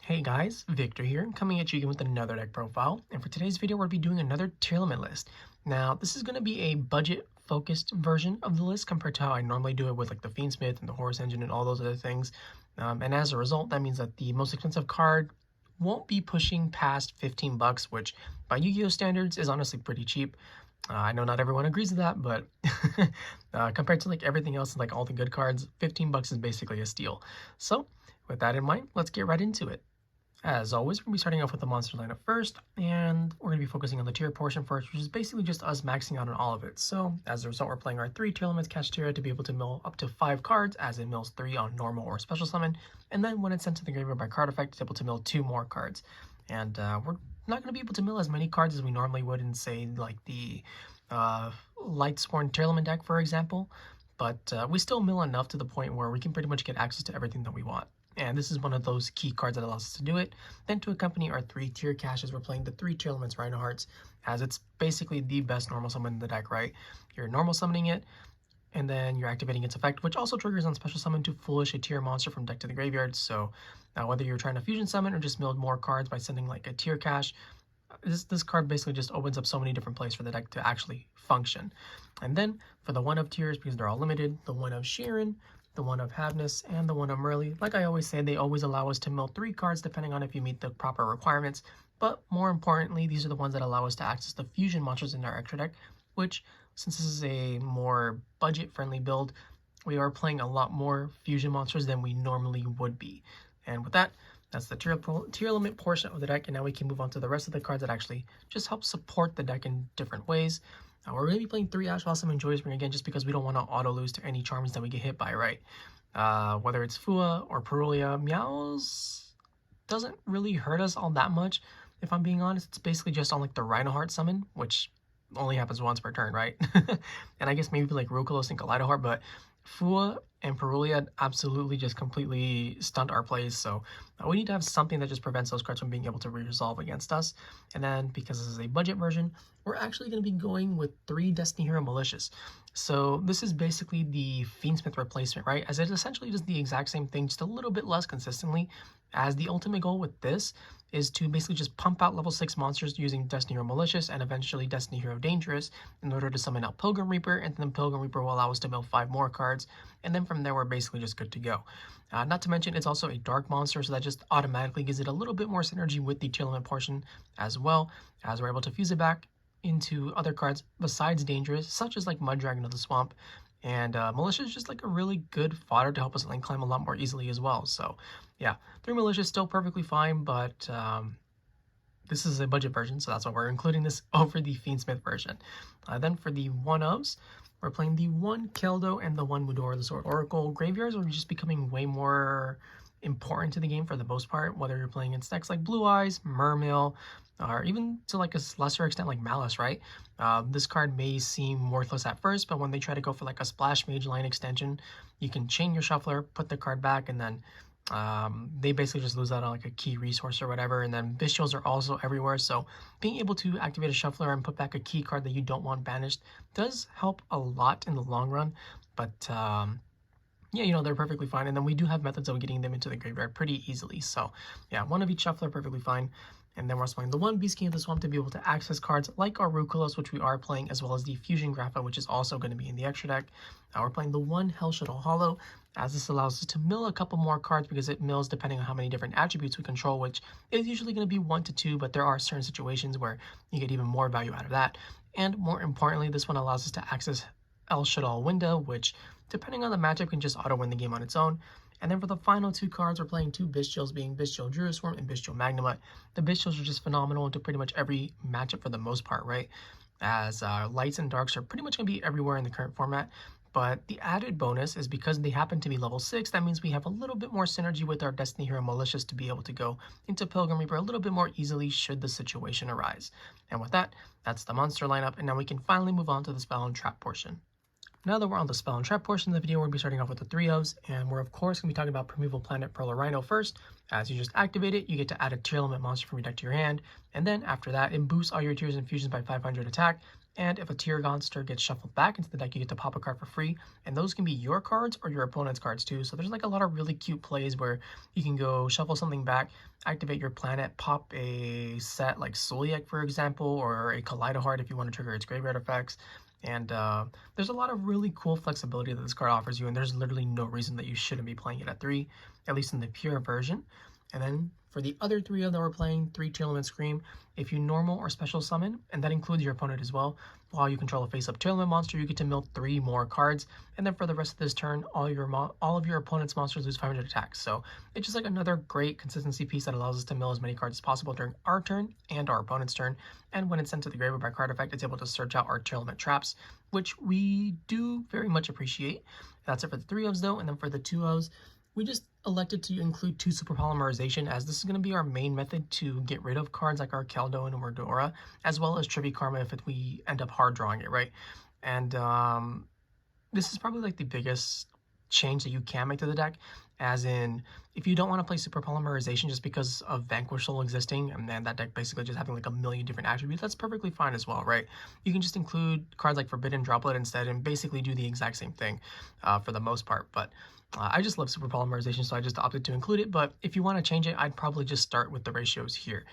Hey guys, Victor here, coming at you again with another deck profile, and for today's video we'll be doing another Tearlament list. Now, this is going to be a budget-focused version of the list compared to how I normally do it with like the Fiendsmith and the Horus Engine and all those other things. And as a result, that means that the most expensive card won't be pushing past 15 bucks, which by Yu-Gi-Oh standards is honestly pretty cheap. I know not everyone agrees with that, but compared to like everything else, like all the good cards, 15 bucks is basically a steal. So with that in mind, let's get right into it. As always, we're going to be starting off with the monster lineup first, and we're going to be focusing on the tier portion first, which is basically just us maxing out on all of it. So, as a result, we're playing our 3 Tearlaments Kashtira to be able to mill up to 5 cards, as it mills 3 on normal or special summon, and then when it's sent to the graveyard by card effect, it's able to mill 2 more cards. And we're not going to be able to mill as many cards as we normally would in, say, like the Lightsworn Tearlament deck, for example, but we still mill enough to the point where we can pretty much get access to everything that we want. And this is one of those key cards that allows us to do it. Then to accompany our 3 tier caches, we're playing the 3 Tearlaments Reinohearts, as it's basically the best normal summon in the deck, right? You're normal summoning it, and then you're activating its effect, which also triggers on special summon to foolish a tier monster from deck to the graveyard. So whether you're trying to fusion summon or just mill more cards by sending like a tier cache, this card basically just opens up so many different places for the deck to actually function. And then for the 1 of tiers, because they're all limited, the 1 of Scheiren, the 1 of Havnis, and the 1 of Merrli. Like I always say, they always allow us to mill 3 cards depending on if you meet the proper requirements, but more importantly, these are the ones that allow us to access the fusion monsters in our extra deck, which, since this is a more budget-friendly build, we are playing a lot more fusion monsters than we normally would be. And with that, that's the Tearlaments portion of the deck, and now we can move on to the rest of the cards that actually just help support the deck in different ways. We're going to be playing 3 Ash Blossom and Joyous again, just because we don't want to auto-lose to any charms that we get hit by, right? Whether it's Fua or Perulia, Meows doesn't really hurt us all that much, if I'm being honest. It's basically just on like the Reinoheart summon, which only happens once per turn, right? And I guess maybe like Rukulos and Kaleidoheart, but Fua and Perulia absolutely just completely stunt our plays, so we need to have something that just prevents those cards from being able to resolve against us. And then, because this is a budget version, we're actually going to be going with 3 Destiny Hero Malicious. So this is basically the Fiendsmith replacement, right? As it essentially does the exact same thing, just a little bit less consistently, as the ultimate goal with this is to basically just pump out level 6 monsters using Destiny Hero Malicious and eventually Destiny Hero Dangerous in order to summon out Pilgrim Reaper, and then Pilgrim Reaper will allow us to mill 5 more cards, and then from there we're basically just good to go. Not to mention, it's also a dark monster, so that just automatically gives it a little bit more synergy with the Tearlament portion, as well as we're able to fuse it back into other cards besides Dangerous, such as like Mud Dragon of the Swamp. And Malicious is just like a really good fodder to help us lane climb a lot more easily as well. So yeah, 3 Malicious still perfectly fine, but this is a budget version, so that's why we're including this over the Fiendsmith version. Then for the 1-ofs, we're playing the 1 Keldo and the 1 Mudora the Sword Oracle. Graveyards are just becoming way more important to the game for the most part, whether you're playing in decks like Blue Eyes, Mermail, or even to like a lesser extent like Malice, right? This card may seem worthless at first, but when they try to go for like a Splash Mage line extension, you can chain your shuffler, put the card back, and then they basically just lose out on like a key resource or whatever. And then Bystials are also everywhere, so being able to activate a shuffler and put back a key card that you don't want banished does help a lot in the long run. But yeah, you know, they're perfectly fine. And then we do have methods of getting them into the graveyard pretty easily. So yeah, 1 of each shuffler, perfectly fine. And then we're also playing the 1 Beastking of the Swamp to be able to access cards like our Rukulos, which we are playing, as well as the Fusion Grapha, which is also going to be in the extra deck. We're playing the 1 Helshaddoll Hollow, as this allows us to mill a couple more cards because it mills depending on how many different attributes we control, which is usually going to be 1 to 2, but there are certain situations where you get even more value out of that. And more importantly, this one allows us to access Helshaddoll Window, which, depending on the matchup, can just auto-win the game on its own. And then for the final 2 cards, we're playing 2 Bystials, being Bystial Druiswurm and Bystial Magnamhut. The Bystials are just phenomenal into pretty much every matchup for the most part, right? As lights and darks are pretty much going to be everywhere in the current format. But the added bonus is because they happen to be level 6, that means we have a little bit more synergy with our Destiny Hero Malicious to be able to go into Pilgrim Reaper a little bit more easily should the situation arise. And with that, that's the monster lineup, and now we can finally move on to the spell and trap portion. Now that we're on the spell and trap portion of the video, we're going to be starting off with the 3-ofs, and we're of course going to be talking about Primeval planet Perlereino first. As you just activate it, you get to add a Tearlament monster from your deck to your hand, and then after that, it boosts all your Tears and Fusions by 500 attack, and if a Tear monster gets shuffled back into the deck, you get to pop a card for free, and those can be your cards or your opponent's cards too. So there's like a lot of really cute plays where you can go shuffle something back, activate your planet, pop a set like Sulliek, for example, or a Helshaddoll if you want to trigger its graveyard effects. And there's a lot of really cool flexibility that this card offers you, and there's literally no reason that you shouldn't be playing it at 3, at least in the pure version. And then for the other 3 that we're playing, 3 Tearlaments Scream, if you normal or special summon, and that includes your opponent as well, while you control a face-up Tearlament monster, you get to mill 3 more cards, and then for the rest of this turn, all of your opponent's monsters lose 500 attacks. So it's just like another great consistency piece that allows us to mill as many cards as possible during our turn and our opponent's turn. And when it's sent to the graveyard by card effect, it's able to search out our Tearlament traps, which we do very much appreciate. That's it for the 3-ofs though, and then for the 2-ofs, we just elected to include 2 Super Polymerization, as this is going to be our main method to get rid of cards like our Keldo and Mudora, as well as Trivikarma if we end up hard drawing it, right? And this is probably like the biggest change that you can make to the deck, as in if you don't want to play Super Polymerization just because of Vanquish Soul existing and then that deck basically just having like a million different attributes, that's perfectly fine as well, right? You can just include cards like Forbidden Droplet instead and basically do the exact same thing for the most part. But I just love Super Polymerization, so I just opted to include it. But if you want to change it, I'd probably just start with the ratios here.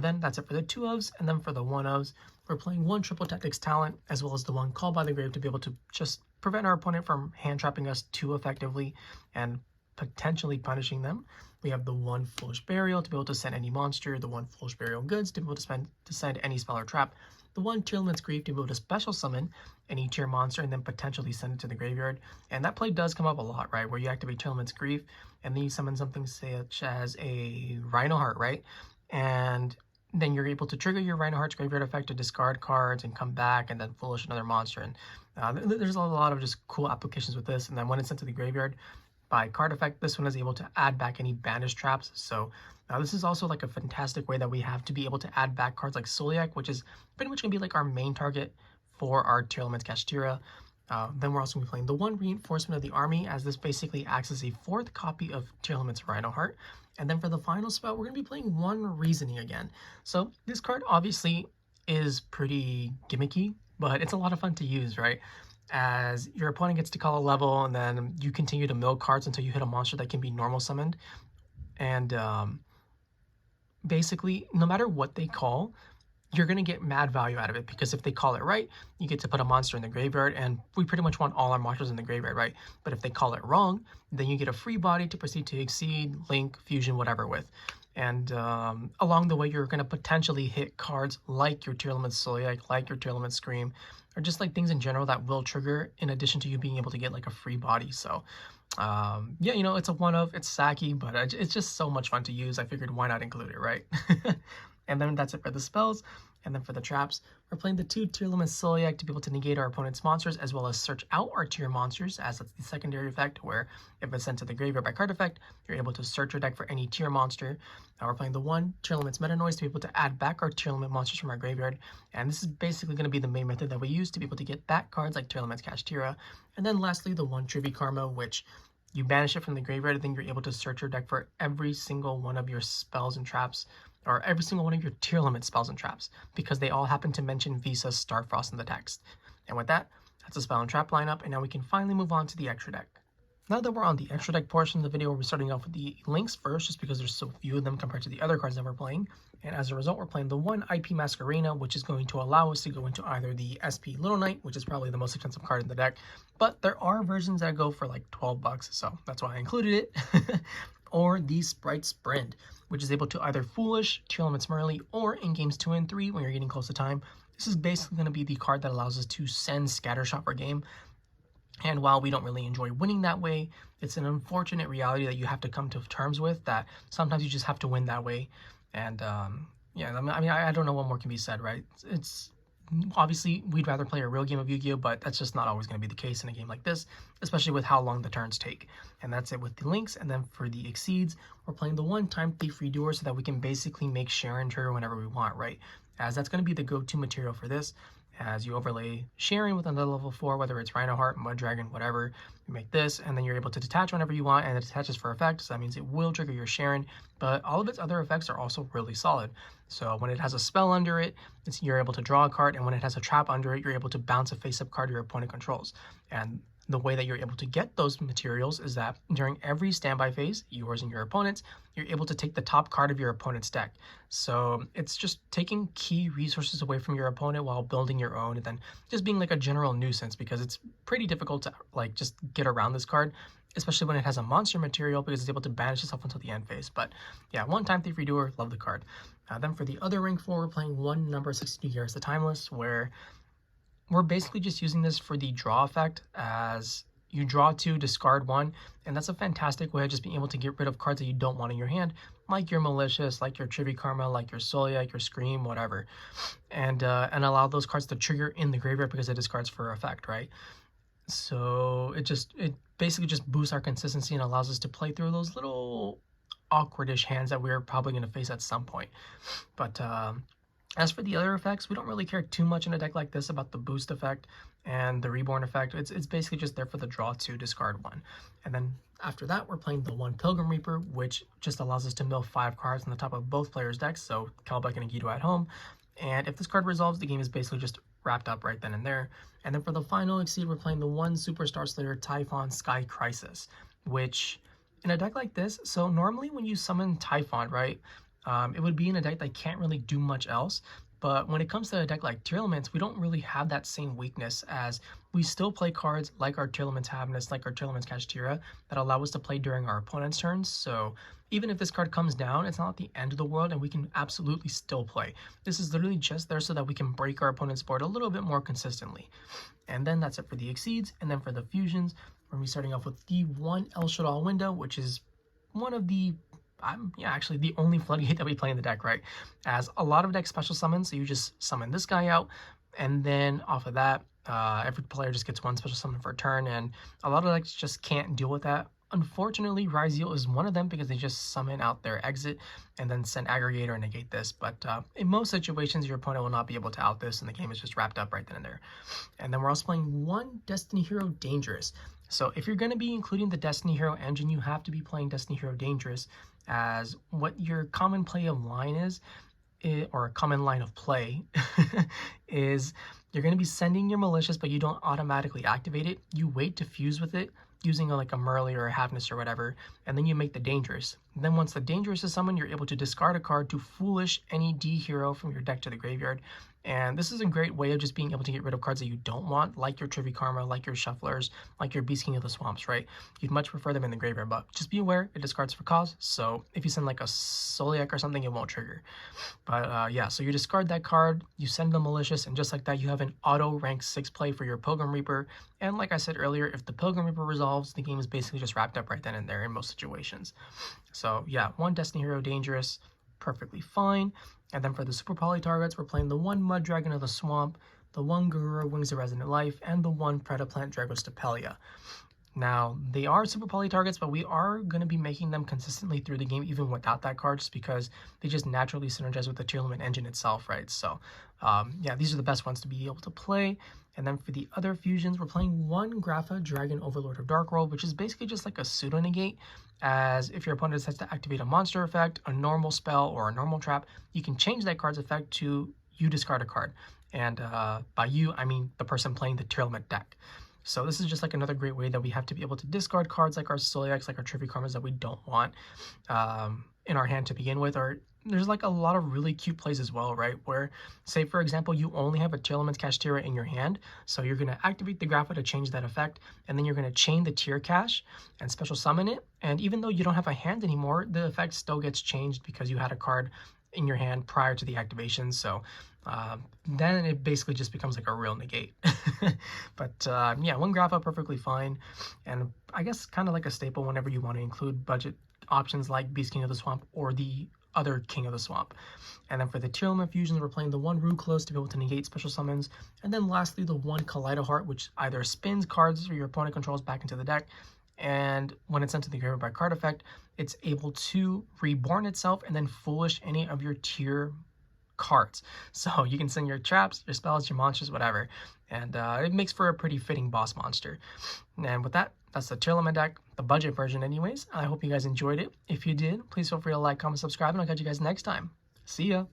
Then that's it for the 2-ofs, and then for the 1-ofs, we're playing 1 Triple Tactics Talent, as well as the 1 Called by the Grave to be able to just prevent our opponent from hand trapping us too effectively and potentially punishing them. We have the 1 Foolish Burial to be able to send any monster, the 1 Foolish Burial Goods to be able to send any spell or trap, the 1 Tearlaments Grief to be able to special summon any tier monster and then potentially send it to the graveyard. And that play does come up a lot, right? Where you activate Tearlaments Grief and then you summon something such as a Reinoheart, right? And then you're able to trigger your Reinoheart's graveyard effect to discard cards and come back and then foolish another monster. And there's a lot of just cool applications with this. And then when it's sent to the graveyard by card effect, this one is able to add back any banished traps. So this is also like a fantastic way that we have to be able to add back cards like Sulliek, which is pretty much going to be like our main target for our Tearlaments Kashtira. Then we're also going to be playing the 1 Reinforcement of the Army, as this basically acts as a 4th copy of Tearlaments Reinoheart. And then for the final spell, we're going to be playing 1 Reasoning again. So this card obviously is pretty gimmicky, but it's a lot of fun to use, right? As your opponent gets to call a level, and then you continue to mill cards until you hit a monster that can be normal summoned. And basically, no matter what they call, you're going to get mad value out of it, because if they call it right, you get to put a monster in the graveyard, and we pretty much want all our monsters in the graveyard, right? But if they call it wrong, then you get a free body to proceed to Exceed, Link, Fusion, whatever with. And along the way, you're going to potentially hit cards like your Tearlaments Sulliek, like your Tearlaments Scream, or just like things in general that will trigger, in addition to you being able to get like a free body. So yeah, you know, it's a 1-of, it's sacky, but it's just so much fun to use. I figured why not include it, right? And then that's it for the spells. And then for the traps, we're playing the 2 Tearlaments Sulliek to be able to negate our opponent's monsters, as well as search out our tier monsters, as that's the secondary effect, where if it's sent to the graveyard by card effect, you're able to search your deck for any tier monster. Now we're playing the 1 Tearlaments Metanoise to be able to add back our Tearlament monsters from our graveyard. And this is basically going to be the main method that we use to be able to get back cards like Tearlaments Kashtira. And then lastly, the 1 Trivikarma, which you banish it from the graveyard, and then you're able to search your deck for every single one of your spells and traps, or every single one of your Tearlaments spells and traps, because they all happen to mention Visa's Starfrost in the text. And with that, that's a spell and trap lineup, and now we can finally move on to the extra deck. Now that we're on the extra deck portion of the video, we're starting off with the links first, just because there's so few of them compared to the other cards that we're playing. And as a result, we're playing the 1 IP Masquerena, which is going to allow us to go into either the SP Little Knight, which is probably the most expensive card in the deck, but there are versions that go for like 12 bucks, so that's why I included it. Or the Spright Sprind, which is able to either Foolish, Tearlaments Merrli, or in games 2 and 3 when you're getting close to time. This is basically going to be the card that allows us to send Scattershot per game. And while we don't really enjoy winning that way, it's an unfortunate reality that you have to come to terms with, that sometimes you just have to win that way. And yeah, I mean, I don't know what more can be said, right? It's obviously we'd rather play a real game of Yu-Gi-Oh, but that's just not always going to be the case in a game like this, especially with how long the turns take. And that's it with the links. And then for the Exceeds, we're playing the 1 Time Thief Redoer so that we can basically make Scheiren trigger whenever we want, right? As that's going to be the go-to material for this. as you overlay Scheiren with another level 4, whether it's Reinoheart, Mud Dragon, whatever. You make this, and then you're able to detach whenever you want, and it attaches for effect, so that means it will trigger your Scheiren, but all of its other effects are also really solid. So when it has a spell under it, you're able to draw a card, and when it has a trap under it, you're able to bounce a face-up card your opponent controls. And the way that you're able to get those materials is that during every standby phase, yours and your opponent's, you're able to take the top card of your opponent's deck. So it's just taking key resources away from your opponent while building your own, and then just being like a general nuisance, because it's pretty difficult to like just get around this card, especially when it has a monster material, because it's able to banish itself until the end phase. But yeah, one-time Thief Redoer, love the card. Then for the other rank 4, we're playing one number 60 Dugares the Timeless, where we're basically just using this for the draw effect, as you draw 2, discard 1, and that's a fantastic way of just being able to get rid of cards that you don't want in your hand, like your Malicious, like your Trivikarma, like your Sulliek, your Scream, whatever, and allow those cards to trigger in the graveyard because it discards for effect, right? So it basically just boosts our consistency and allows us to play through those little awkwardish hands that we're probably going to face at some point. But as for the other effects, we don't really care too much in a deck like this about the boost effect and the reborn effect. It's basically just there for the draw 2, discard 1. And then after that, we're playing the 1 Pilgrim Reaper, which just allows us to mill 5 cards on the top of both players' decks, so Kelbeck and Agito at home. And if this card resolves, the game is basically just wrapped up right then and there. And then for the final Exceed, we're playing the 1 Super Starslayer ty-phon Sky Crisis, which in a deck like this, so normally when you summon ty-phon, right, it would be in a deck that can't really do much else. But when it comes to a deck like Tearlaments, we don't really have that same weakness, as we still play cards like our Tearlaments Havnis, like our Tearlaments Kashtira, that allow us to play during our opponent's turns. So even if this card comes down, it's not the end of the world, and we can absolutely still play. This is literally just there so that we can break our opponent's board a little bit more consistently. And then that's it for the Exceeds. And then for the Fusions, we're going to be starting off with the 1 Helshaddoll Window, which is one of the actually the only floodgate that we play in the deck, right? As a lot of decks special summon, so you just summon this guy out, and then off of that, every player just gets 1 special summon for a turn, and a lot of decks just can't deal with that. Unfortunately, Ryzeal is one of them, because they just summon out their exit and then send Aggregator and negate this. But in most situations, your opponent will not be able to out this, and the game is just wrapped up right then and there. And then we're also playing 1 Destiny Hero Dangerous. So if you're going to be including the Destiny Hero engine, you have to be playing Destiny Hero Dangerous, as what your common play of line is, or a common line of play, is you're going to be sending your Malicious, but you don't automatically activate it. You wait to fuse with it using like a Merrli or a Havnis or whatever, and then you make the Dangerous. And then once the Dangerous is summoned, you're able to discard a card to Foolish any D hero from your deck to the graveyard. And this is a great way of just being able to get rid of cards that you don't want, like your Trivikarma, like your Shufflers, like your Beastking of the Swamps, right? You'd much prefer them in the graveyard, but just be aware, it discards for cause, so if you send like a Sulliek or something, it won't trigger. But yeah, so you discard that card, you send the Malicious, and just like that, you have an auto rank 6 play for your Pilgrim Reaper. And like I said earlier, if the Pilgrim Reaper resolves, the game is basically just wrapped up right then and there in most situations. So yeah, 1 Destiny Hero Dangerous, perfectly fine. And then for the super poly targets, we're playing the 1 Mud Dragon of the Swamp, the 1 Garura Wings of Resonant Life, and the 1 Predaplant Dragostapelia. Now, they are super poly targets, but we are going to be making them consistently through the game, even without that card, just because they just naturally synergize with the Tearlament engine itself, right? So, yeah, these are the best ones to be able to play. And then for the other fusions, we're playing 1 Grapha Dragon Overlord of Darkworld, which is basically just like a pseudo negate, as if your opponent decides to activate a monster effect, a normal spell, or a normal trap, you can change that card's effect to you discard a card. And by you, I mean the person playing the Tearlament deck. So this is just like another great way that we have to be able to discard cards like our Sullieks, like our Trivikarmas that we don't want in our hand to begin with. Or there's like a lot of really cute plays as well, right? Where, say for example, you only have a Tearlaments Kashtira in your hand, so you're going to activate the Grapha to change that effect, and then you're going to chain the Tear Cache and special summon it. And even though you don't have a hand anymore, the effect still gets changed because you had a card in your hand prior to the activation. So then it basically just becomes like a real negate. But yeah, 1 Grapha, perfectly fine. And I guess kind of like a staple whenever you want to include budget options like Beastking of the Swamp or the other King of the Swamp. And then for the Tearlament fusions, we're playing the 1 Ruthless to be able to negate special summons. And then lastly, the 1 Helshaddoll, which either spins cards or your opponent controls back into the deck. And when it's sent to the graveyard by card effect, it's able to reborn itself and then Foolish any of your tier cards. So you can send your traps, your spells, your monsters, whatever. And it makes for a pretty fitting boss monster. And with that, that's the Tearlament deck, the budget version anyways. I hope you guys enjoyed it. If you did, please feel free to like, comment, subscribe, and I'll catch you guys next time. See ya!